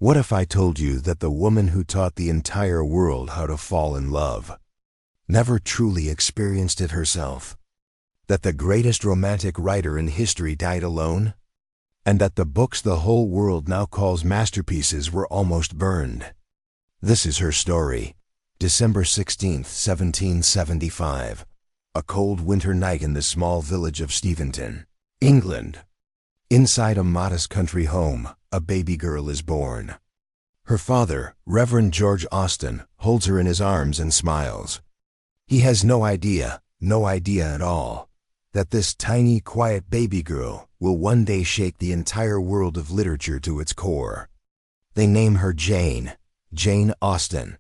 What if I told you that the woman who taught the entire world how to fall in love never truly experienced it herself? That the greatest romantic writer in history died alone? And that the books the whole world now calls masterpieces were almost burned? This is her story. December 16th, 1775. A cold winter night in the small village of Steventon, England. Inside a modest country home, a baby girl is born. Her father, Reverend George Austen, holds her in his arms and smiles. He has no idea at all, that this tiny, quiet baby girl will one day shake the entire world of literature to its core. They name her Jane Austen.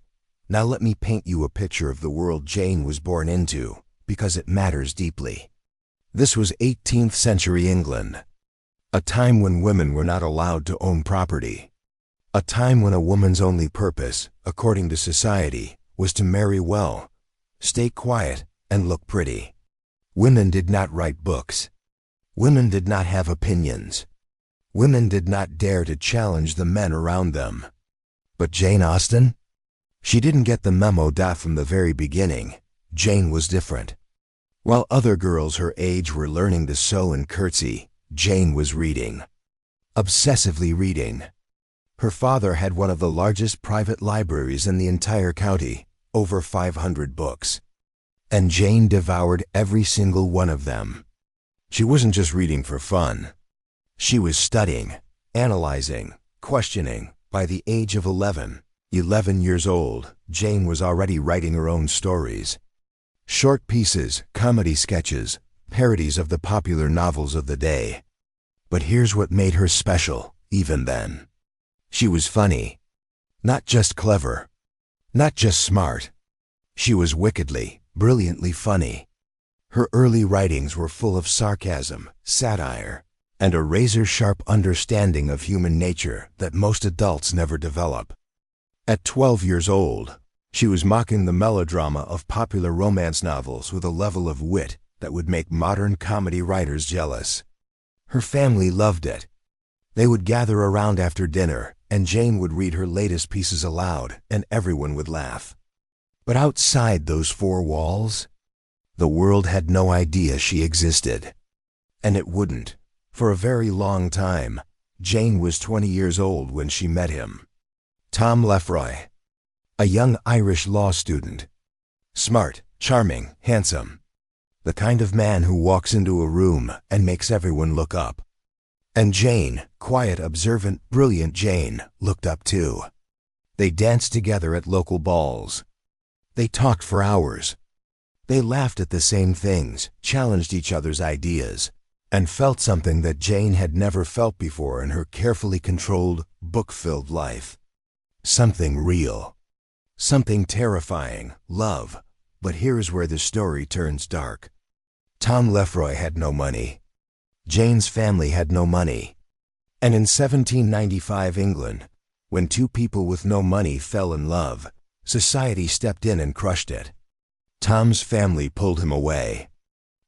Now let me paint you a picture of the world Jane was born into, because it matters deeply. This was 18th century England. A time when women were not allowed to own property. A time when a woman's only purpose, according to society, was to marry well, stay quiet, and look pretty. Women did not write books. Women did not have opinions. Women did not dare to challenge the men around them. But Jane Austen? She didn't get the memo. From the very beginning, Jane was different. While other girls her age were learning to sew and curtsy, Jane was reading. Obsessively reading. Her father had one of the largest private libraries in the entire county, over 500 books. And Jane devoured every single one of them. She wasn't just reading for fun. She was studying, analyzing, questioning. By the age of 11 years old, Jane was already writing her own stories. Short pieces, comedy sketches, parodies of the popular novels of the day. But here's what made her special, even then. She was funny. Not just clever. Not just smart. She was wickedly, brilliantly funny. Her early writings were full of sarcasm, satire, and a razor-sharp understanding of human nature that most adults never develop. At 12 years old, she was mocking the melodrama of popular romance novels with a level of wit that would make modern comedy writers jealous. Her family loved it. They would gather around after dinner, and Jane would read her latest pieces aloud, and everyone would laugh. But outside those four walls, the world had no idea she existed. And it wouldn't. For a very long time, Jane was 20 years old when she met him. Tom Lefroy, a young Irish law student. Smart, charming, handsome. The kind of man who walks into a room and makes everyone look up. And Jane, quiet, observant, brilliant Jane, looked up too. They danced together at local balls. They talked for hours. They laughed at the same things, challenged each other's ideas, and felt something that Jane had never felt before in her carefully controlled, book-filled life. Something real. Something terrifying, love. But here's where the story turns dark. Tom Lefroy had no money. Jane's family had no money. And in 1795 England, when two people with no money fell in love, society stepped in and crushed it. Tom's family pulled him away,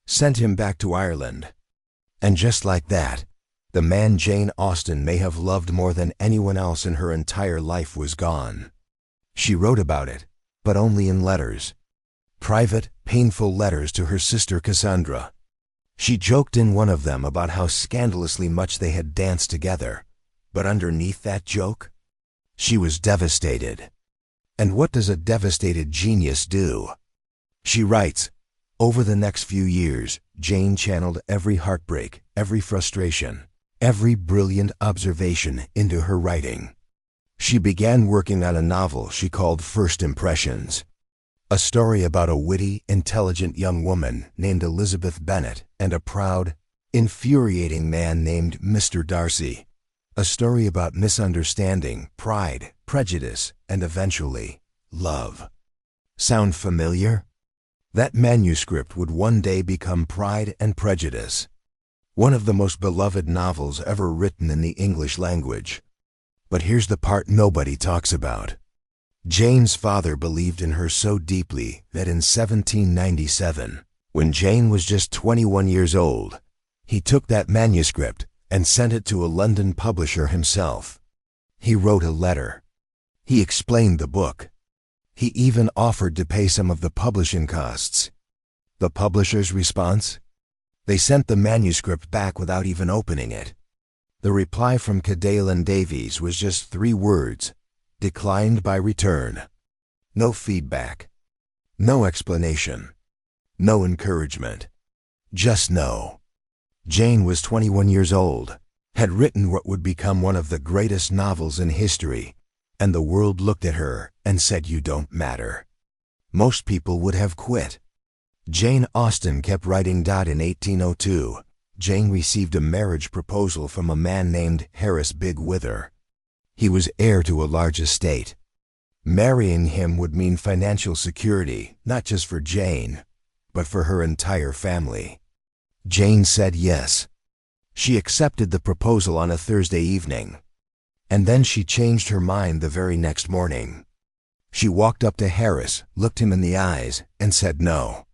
sent him back to Ireland. And just like that, the man Jane Austen may have loved more than anyone else in her entire life was gone. She wrote about it, but only in letters. Private, painful letters to her sister Cassandra. She joked in one of them about how scandalously much they had danced together, but underneath that joke, she was devastated. And what does a devastated genius do? She writes, over the next few years, Jane channeled every heartbreak, every frustration, every brilliant observation into her writing. She began working on a novel she called First Impressions. A story about a witty, intelligent young woman named Elizabeth Bennet and a proud, infuriating man named Mr. Darcy. A story about misunderstanding, pride, prejudice, and eventually, love. Sound familiar? That manuscript would one day become Pride and Prejudice, one of the most beloved novels ever written in the English language. But here's the part nobody talks about. Jane's father believed in her so deeply that in 1797, when Jane was just 21 years old, he took that manuscript and sent it to a London publisher himself. He wrote a letter. He explained the book. He even offered to pay some of the publishing costs. The publisher's response? They sent the manuscript back without even opening it. The reply from Cadell and Davies was just 3 words: declined by return. No feedback. No explanation. No encouragement. Just no. Jane was 21 years old, had written what would become one of the greatest novels in history, and the world looked at her and said, "You don't matter." Most people would have quit. Jane Austen kept writing. In 1802, Jane received a marriage proposal from a man named Harris Big Wither. He was heir to a large estate. Marrying him would mean financial security, not just for Jane, but for her entire family. Jane said yes. She accepted the proposal on a Thursday evening. And then she changed her mind the very next morning. She walked up to Harris, looked him in the eyes, and said no.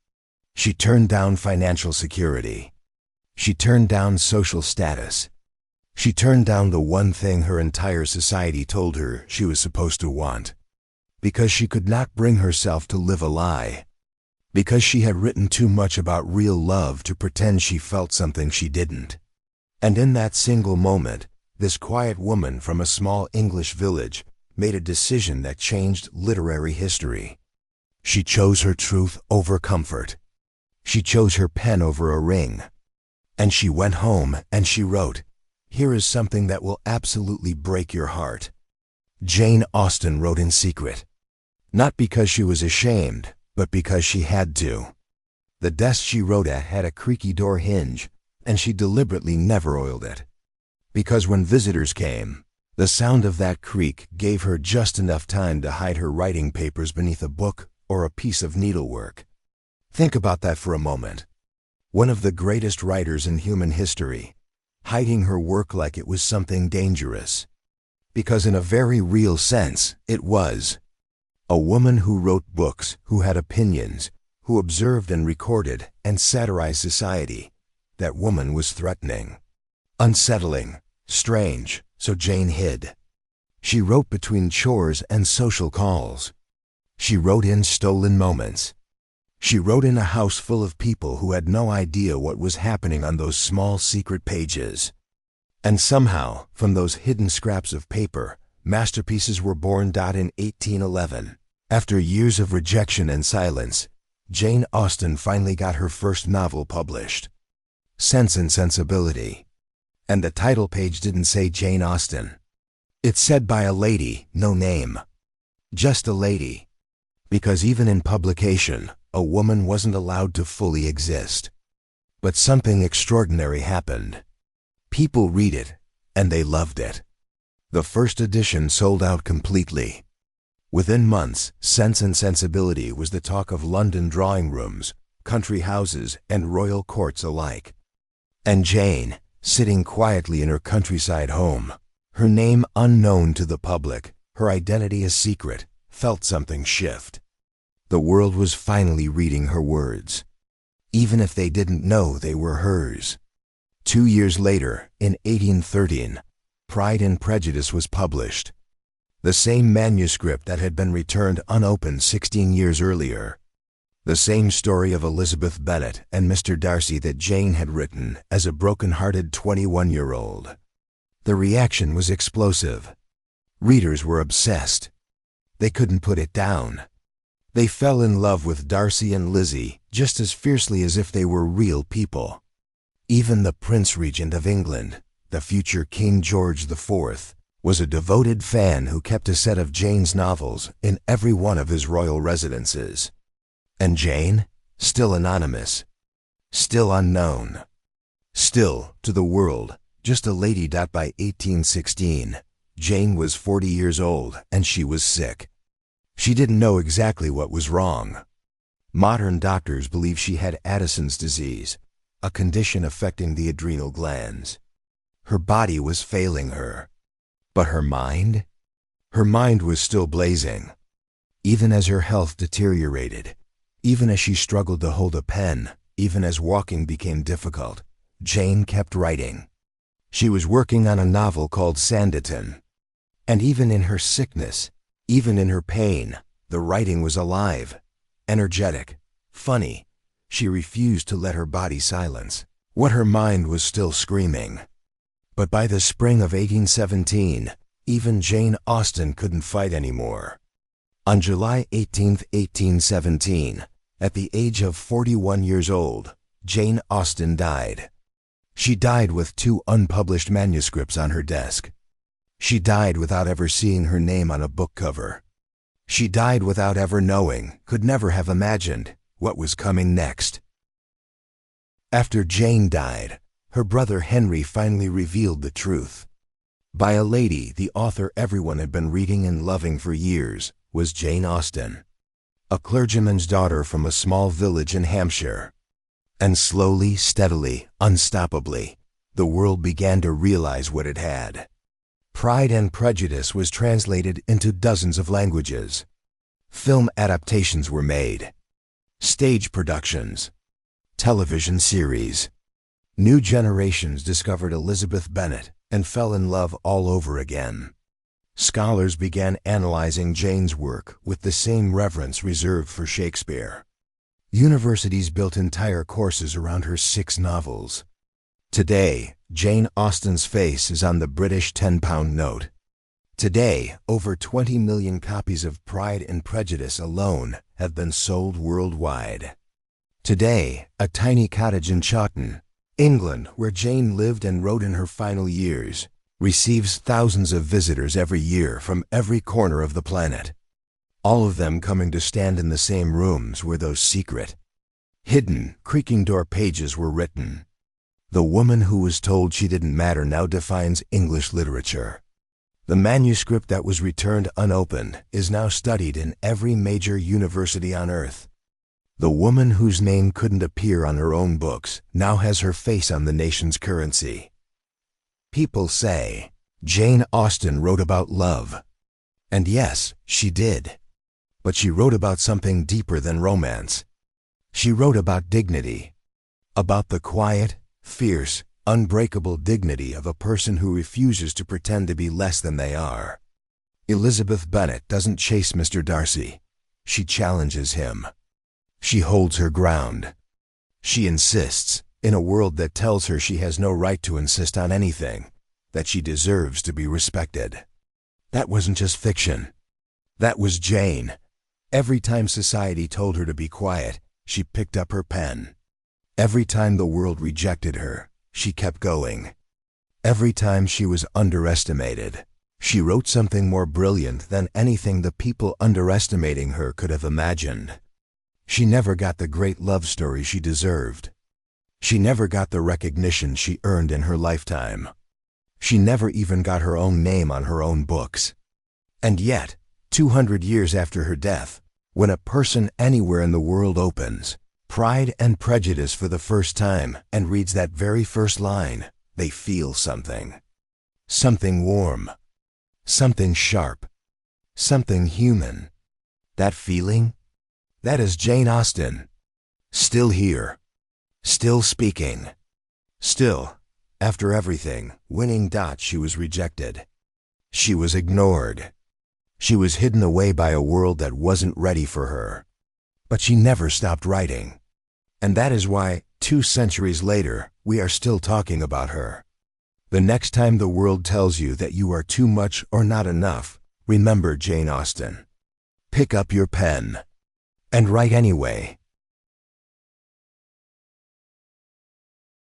She turned down financial security. She turned down social status. She turned down the one thing her entire society told her she was supposed to want. Because she could not bring herself to live a lie. Because she had written too much about real love to pretend she felt something she didn't. And in that single moment, this quiet woman from a small English village made a decision that changed literary history. She chose her truth over comfort. She chose her pen over a ring. And she went home and she wrote, "Here is something that will absolutely break your heart." Jane Austen wrote in secret. Not because she was ashamed, but because she had to. The desk she wrote at had a creaky door hinge, and she deliberately never oiled it. Because when visitors came, the sound of that creak gave her just enough time to hide her writing papers beneath a book or a piece of needlework. Think about that for a moment. One of the greatest writers in human history, hiding her work like it was something dangerous. Because in a very real sense, it was. A woman who wrote books, who had opinions, who observed and recorded and satirized society. That woman was threatening. Unsettling, strange, so Jane hid. She wrote between chores and social calls. She wrote in stolen moments. She wrote in a house full of people who had no idea what was happening on those small secret pages. And somehow, from those hidden scraps of paper, masterpieces were born. In 1811, after years of rejection and silence, Jane Austen finally got her first novel published. Sense and Sensibility. And the title page didn't say Jane Austen. It said by a lady, no name. Just a lady. Because even in publication, a woman wasn't allowed to fully exist. But something extraordinary happened. People read it, and they loved it. The first edition sold out completely. Within months, Sense and Sensibility was the talk of London drawing rooms, country houses, and royal courts alike. And Jane, sitting quietly in her countryside home, her name unknown to the public, her identity a secret, felt something shift. The world was finally reading her words, even if they didn't know they were hers. 2 years later, in 1813, Pride and Prejudice was published. The same manuscript that had been returned unopened 16 years earlier. The same story of Elizabeth Bennet and Mr. Darcy that Jane had written as a broken-hearted 21-year-old. The reaction was explosive. Readers were obsessed. They couldn't put it down. They fell in love with Darcy and Lizzie just as fiercely as if they were real people. Even the Prince Regent of England, the future King George IV, was a devoted fan who kept a set of Jane's novels in every one of his royal residences. And Jane, still anonymous, still unknown, still, to the world, just a lady. By 1816, Jane was 40 years old and she was sick. She didn't know exactly what was wrong. Modern doctors believe she had Addison's disease, a condition affecting the adrenal glands. Her body was failing her. But her mind? Her mind was still blazing. Even as her health deteriorated, even as she struggled to hold a pen, even as walking became difficult, Jane kept writing. She was working on a novel called Sanditon. And even in her sickness, even in her pain, the writing was alive, energetic, funny. She refused to let her body silence what her mind was still screaming. But by the spring of 1817, even Jane Austen couldn't fight anymore. On July 18, 1817, at the age of 41 years old, Jane Austen died. She died with 2 unpublished manuscripts on her desk. She died without ever seeing her name on a book cover. She died without ever knowing, could never have imagined, what was coming next. After Jane died, her brother Henry finally revealed the truth. By a lady the author everyone had been reading and loving for years was Jane Austen, a clergyman's daughter from a small village in Hampshire. And slowly, steadily, unstoppably, the world began to realize what it had. Pride and Prejudice was translated into dozens of languages. Film adaptations were made. Stage productions. Television series. New generations discovered Elizabeth Bennet and fell in love all over again. Scholars began analyzing Jane's work with the same reverence reserved for Shakespeare. Universities built entire courses around her 6 novels. Today, Jane Austen's face is on the British 10-pound note. Today, over 20 million copies of Pride and Prejudice alone have been sold worldwide. Today, a tiny cottage in Chawton, England, where Jane lived and wrote in her final years, receives thousands of visitors every year from every corner of the planet. All of them coming to stand in the same rooms where those secret, hidden, creaking door pages were written. The woman who was told she didn't matter now defines English literature. The manuscript that was returned unopened is now studied in every major university on earth. The woman whose name couldn't appear on her own books now has her face on the nation's currency. People say, Jane Austen wrote about love. And yes, she did. But she wrote about something deeper than romance. She wrote about dignity. About the quiet, fierce, unbreakable dignity of a person who refuses to pretend to be less than they are. Elizabeth Bennet doesn't chase Mr. Darcy. She challenges him. She holds her ground. She insists, in a world that tells her she has no right to insist on anything, that she deserves to be respected. That wasn't just fiction. That was Jane. Every time society told her to be quiet, she picked up her pen. Every time the world rejected her, she kept going. Every time she was underestimated, she wrote something more brilliant than anything the people underestimating her could have imagined. She never got the great love story she deserved. She never got the recognition she earned in her lifetime. She never even got her own name on her own books. And yet, 200 years after her death, when a person anywhere in the world opens Pride and Prejudice for the first time and reads that very first line, they feel something. Something warm. Something sharp. Something human. That feeling? That is Jane Austen. Still here. Still speaking. Still, after everything, winning. She was rejected. She was ignored. She was hidden away by a world that wasn't ready for her. But she never stopped writing. And that is why, 2 centuries later, we are still talking about her. The next time the world tells you that you are too much or not enough, remember Jane Austen. Pick up your pen. And write anyway.